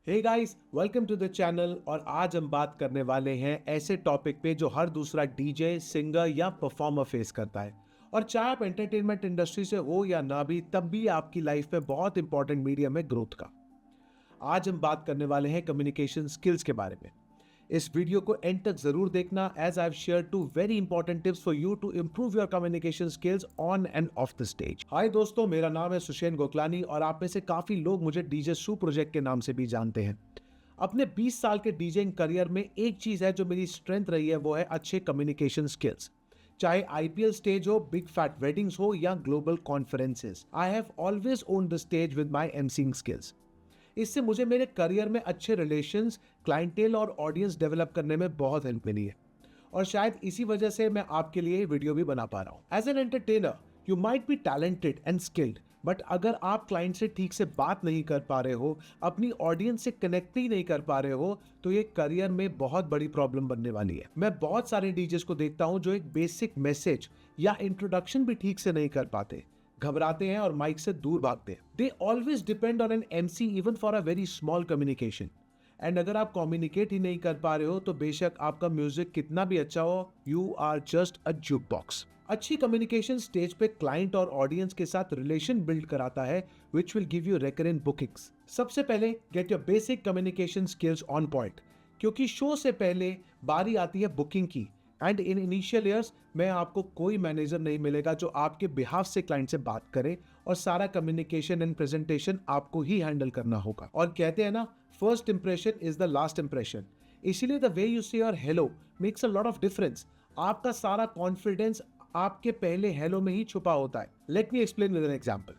Hey guys, welcome to the channel. और आज हम बात करने वाले हैं ऐसे टॉपिक पे जो हर दूसरा डीजे, सिंगर या परफॉर्मर फेस करता है। और चाहे आप एंटरटेनमेंट इंडस्ट्री से हो या ना भी, तब भी आपकी लाइफ में बहुत इंपॉर्टेंट मीडियम है ग्रोथ का। आज हम बात करने वाले हैं कम्युनिकेशन स्किल्स के बारे में। इस वीडियो को एंड तक जरूर देखना, as I have shared two very important tips for you to improve your communication skills on and off the stage. Hi दोस्तों, मेरा नाम है सुषेन गोकलानी और आप में से काफी लोग मुझे डीजे सू प्रोजेक्ट के नाम से भी जानते हैं। अपने 20 साल के डीजेइंग करियर में एक चीज है जो मेरी स्ट्रेंथ रही है, वो है अच्छे कम्युनिकेशन स्किल्स। चाहे आईपीएल स्टेज हो, बिग फैट वेडिंग्स हो या global conferences, I have always own the stage with my emceeing skills. इससे मुझे मेरे करियर में अच्छे रिलेशंस, क्लाइंटेल और ऑडियंस डेवलप करने में बहुत हेल्प मिली है। और शायद इसी वजह से मैं आपके लिए ये वीडियो भी बना पा रहा हूं। As an entertainer you might be talented and skilled, but अगर आप क्लाइंट से ठीक से बात नहीं कर पा रहे हो, अपनी ऑडियंस से कनेक्ट ही नहीं कर पा रहे हो, तो ये करियर में बहुत बड़ी प्रॉब्लम बनने वाली है। मैं बहुत सारे डीजेस को देखता हूं जो एक बेसिक मैसेज या इंट्रोडक्शन भी ठीक से नहीं कर पाते, घबराते हैं और माइक से दूर भागते हैं। They always depend on an MC even for a very small communication. And अगर आप कम्युनिकेट ही नहीं कर पा रहे हो, तो बेशक आपका म्यूजिक कितना भी अच्छा हो, you are just a jukebox. अच्छी कम्युनिकेशन स्टेज पे क्लाइंट और ऑडियंस के साथ रिलेशन बिल्ड कराता है, which will give you recurrent bookings. सबसे पहले get your basic communication skills on point, क्योंकि शो से पहले बारी आती है बुकिंग की। एंड इन इनिशियल ईयर्स में आपको कोई मैनेजर नहीं मिलेगा जो आपके बिहाफ से क्लाइंट से बात करे, और सारा कम्युनिकेशन एंड प्रेजेंटेशन आपको ही हैंडल करना होगा। और कहते हैं ना, first impression is the last impression. इसीलिए द वे यू से your hello makes a lot of difference. आपका सारा कॉन्फिडेंस आपके पहले हेलो में ही छुपा होता है। Let me explain with an example.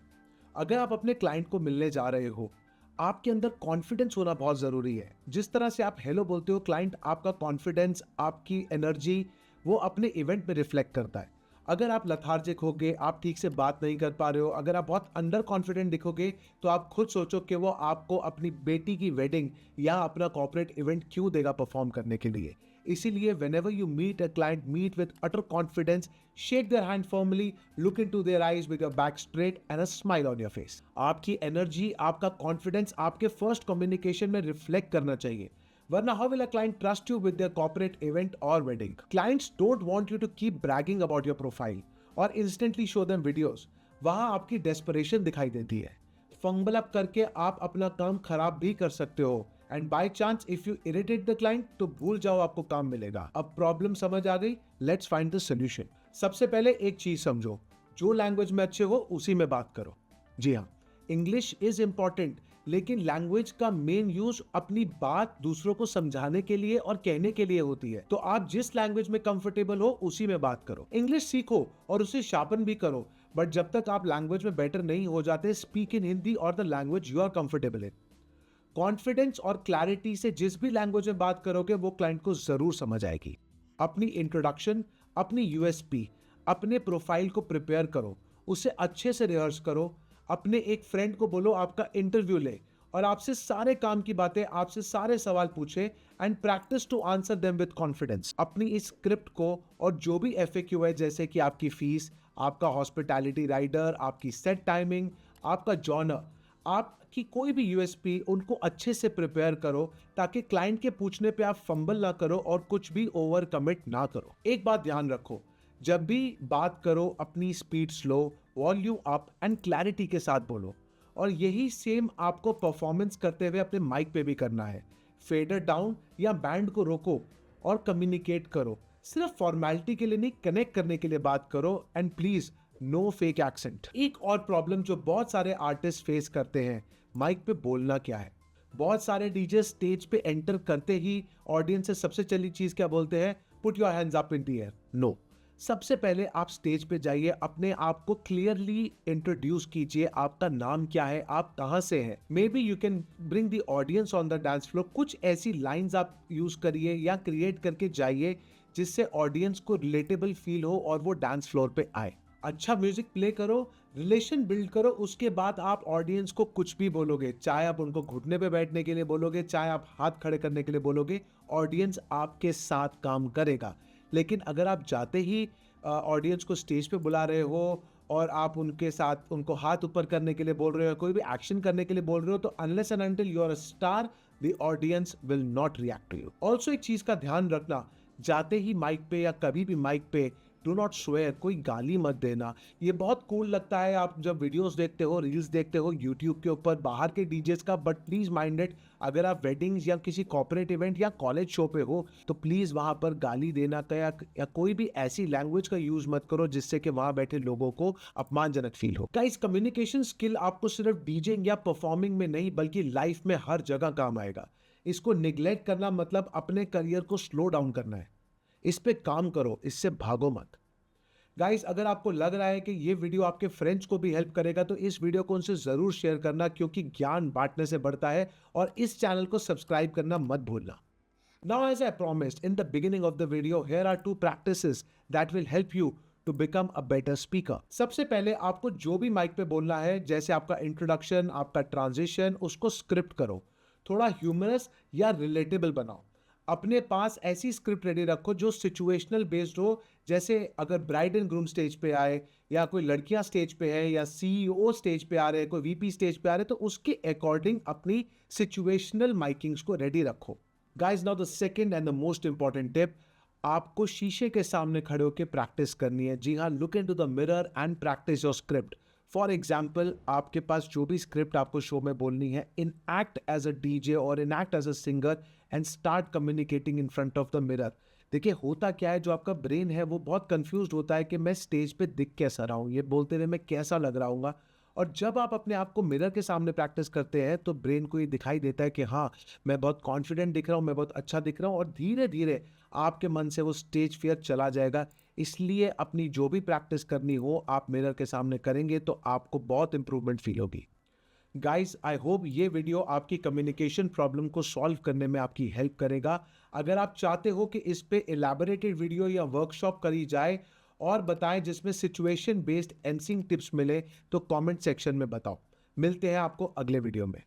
अगर आप अपने क्लाइंट को मिलने जा रहे हो, आपके अंदर कॉन्फिडेंस होना बहुत जरूरी है। जिस तरह से आप हेलो बोलते हो, क्लाइंट आपका कॉन्फिडेंस, आपकी एनर्जी, वो अपने इवेंट में रिफ्लेक्ट करता है। अगर आप लथार्जिक होगे, आप ठीक से बात नहीं कर पा रहे हो, अगर आप बहुत अंडर कॉन्फिडेंट दिखोगे, तो आप खुद सोचो कि वो आपको अपनी बेटी की वेडिंग या अपना कॉर्पोरेट इवेंट क्यों देगा परफॉर्म करने के लिए। इसीलिए whenever you meet a client, meet with utter confidence, shake their hand firmly, look into their eyes with your back straight and a smile on your face. आपकी energy, आपका confidence आपके first communication में reflect करना चाहिए, वरना how will a client trust you with their corporate event or wedding? Clients don't want you to keep bragging about your profile or instantly show them videos. वहां आपकी desperation दिखाई देती है। Fumble up करके आप अपना काम खराब भी कर सकते हो। And by chance if you irritate the client, तो भूल जाओ आपको काम मिलेगा। अब प्रॉब्लम समझ आ गई, लेट्स फाइंड द सोल्यूशन। सबसे पहले एक चीज समझो, जो लैंग्वेज में अच्छे हो उसी में बात करो। जी हाँ, इंग्लिश इज इंपॉर्टेंट, लेकिन लैंग्वेज का मेन यूज अपनी बात दूसरों को समझाने के लिए और कहने के लिए होती है। तो आप जिस लैंग्वेज में कंफर्टेबल हो उसी में बात करो। इंग्लिश सीखो और उसे शार्पन भी करो, बट जब तक आप लैंग्वेज में बेटर नहीं हो जाते, स्पीक इन हिंदी और the language you are comfortable in. Confidence और क्लैरिटी से जिस भी लैंग्वेज में बात करोगे, वो क्लाइंट को जरूर समझ आएगी। अपनी इंट्रोडक्शन, अपनी यूएसपी, अपने प्रोफाइल को प्रिपेयर करो, उसे अच्छे से रिहर्स करो। अपने एक फ्रेंड को बोलो आपका इंटरव्यू ले और आपसे सारे काम की बातें, आपसे सारे सवाल पूछे, and practice to answer them with confidence. अपनी इस स्क्रिप्ट को और जो भी एफएक्यू है, जैसे कि आपकी फीस, आपका हॉस्पिटैलिटी राइडर, आपकी सेट टाइमिंग, आपका जॉनर, आपकी कोई भी यूएसपी, उनको अच्छे से प्रिपेयर करो, ताकि क्लाइंट के पूछने पे आप फंबल ना करो और कुछ भी ओवर कमिट ना करो। एक बात ध्यान रखो, जब भी बात करो अपनी speed slow, volume up and clarity के साथ बोलो। और यही सेम आपको परफॉर्मेंस करते हुए अपने माइक पे भी करना है। फेडर डाउन या बैंड को रोको और कम्युनिकेट करो। सिर्फ फॉर्मेलिटी के लिए नहीं, कनेक्ट करने के लिए बात करो। And please no fake accent. एक और प्रॉब्लम जो बहुत सारे आर्टिस्ट फेस करते हैं, माइक पे बोलना क्या है। बहुत सारे डीजे स्टेज पे एंटर करते ही ऑडियंस से सबसे चली चीज क्या बोलते हैं, put your hands up in the air. No, सबसे पहले आप स्टेज पे जाइए, अपने आप को क्लियरली इंट्रोड्यूस कीजिए। आपका नाम क्या है, आप कहां से हैं। May be you can bring the audience on the dance floor. कुछ ऐसी लाइंस आप यूज करिए या क्रिएट करके जाइए जिससे ऑडियंस को रिलेटेबल फील हो और वो डांस फ्लोर पे आए। अच्छा म्यूजिक प्ले करो, रिलेशन बिल्ड करो, उसके बाद आप ऑडियंस को कुछ भी बोलोगे। चाहे आप उनको घुटने पे बैठने के लिए बोलोगे, चाहे आप हाथ खड़े करने के लिए बोलोगे, ऑडियंस आपके साथ काम करेगा। लेकिन अगर आप जाते ही ऑडियंस को स्टेज पे बुला रहे हो और आप उनके साथ उनको हाथ ऊपर करने के लिए बोल रहे हो, कोई भी एक्शन करने के लिए बोल रहे हो, तो unless and until you are a star, the audience will not react to you. Also एक चीज का ध्यान रखना, जाते ही माइक पे या कभी भी माइक पे डू नॉट स्वेयर, कोई गाली मत देना। ये बहुत कूल लगता है आप जब वीडियोस देखते हो, रील्स देखते हो यूट्यूब के ऊपर बाहर के डीजेस का, बट प्लीज माइंड इट, अगर आप वेडिंग्स या किसी कॉर्पोरेट इवेंट या कॉलेज शो पे हो तो प्लीज वहां पर गाली देना का या कोई भी ऐसी लैंग्वेज का यूज मत करो जिससे कि वहां बैठे लोगों को अपमानजनक फील हो। गाइस, कम्युनिकेशन स्किल आपको सिर्फ डीजेइंग या परफॉर्मिंग में नहीं बल्कि लाइफ में हर जगह काम आएगा। इसको निग्लेक्ट करना मतलब अपने करियर को स्लो डाउन करना है। इस पे काम करो, इससे भागो मत। गाइस, अगर आपको लग रहा है कि ये वीडियो आपके फ्रेंड्स को भी हेल्प करेगा तो इस वीडियो को उनसे जरूर शेयर करना, क्योंकि ज्ञान बांटने से बढ़ता है। और इस चैनल को सब्सक्राइब करना मत भूलना। Now, as I promised in the beginning of the video, here are 2 practices that will help you to become a better speaker. सबसे पहले आपको जो भी माइक पे बोलना है, जैसे आपका इंट्रोडक्शन, आपका ट्रांजिशन, उसको स्क्रिप्ट करो। थोड़ा ह्यूमरस या रिलेटेबल बनाओ। अपने पास ऐसी स्क्रिप्ट रेडी रखो जो सिचुएशनल बेस्ड हो। जैसे अगर ब्राइड एंड ग्रूम स्टेज पे आए, या कोई लड़कियां स्टेज पे है, या सीईओ स्टेज पे आ रहे हैं, कोई वीपी स्टेज पे आ रहे हैं, तो उसके अकॉर्डिंग अपनी सिचुएशनल माइकिंग्स को रेडी रखो। Guys, now the second and the most important tip, आपको शीशे के सामने खड़े होकर प्रैक्टिस करनी है। जी हाँ, look into the mirror and practice your script. For example, आपके पास जो भी स्क्रिप्ट आपको शो में बोलनी है, in act as a DJ और in act as a singer and start communicating in front of the mirror. देखिए, होता क्या है, जो आपका ब्रेन है वो बहुत कंफ्यूज होता है कि मैं स्टेज पे दिख कैसा रहा हूँ, ये बोलते हुए मैं कैसा लग रहा हूँ। और जब आप अपने आप को मिरर के सामने प्रैक्टिस करते हैं तो ब्रेन को ये दिखाई देता है कि हाँ, मैं बहुत कॉन्फिडेंट दिख रहा हूँ, मैं बहुत अच्छा दिख रहा हूँ, और धीरे धीरे आपके मन से वो स्टेज फियर चला जाएगा। इसलिए अपनी जो भी प्रैक्टिस करनी हो आप मिरर के सामने करेंगे तो आपको बहुत इंप्रूवमेंट फील होगी। गाइस, आई होप ये वीडियो आपकी कम्युनिकेशन प्रॉब्लम को सॉल्व करने में आपकी हेल्प करेगा। अगर आप चाहते हो कि इस पे इलैबोरेटेड वीडियो या वर्कशॉप करी जाए और बताएं जिसमें सिचुएशन बेस्ड एमसिंग टिप्स मिले, तो कमेंट सेक्शन में बताओ। मिलते हैं आपको अगले वीडियो में।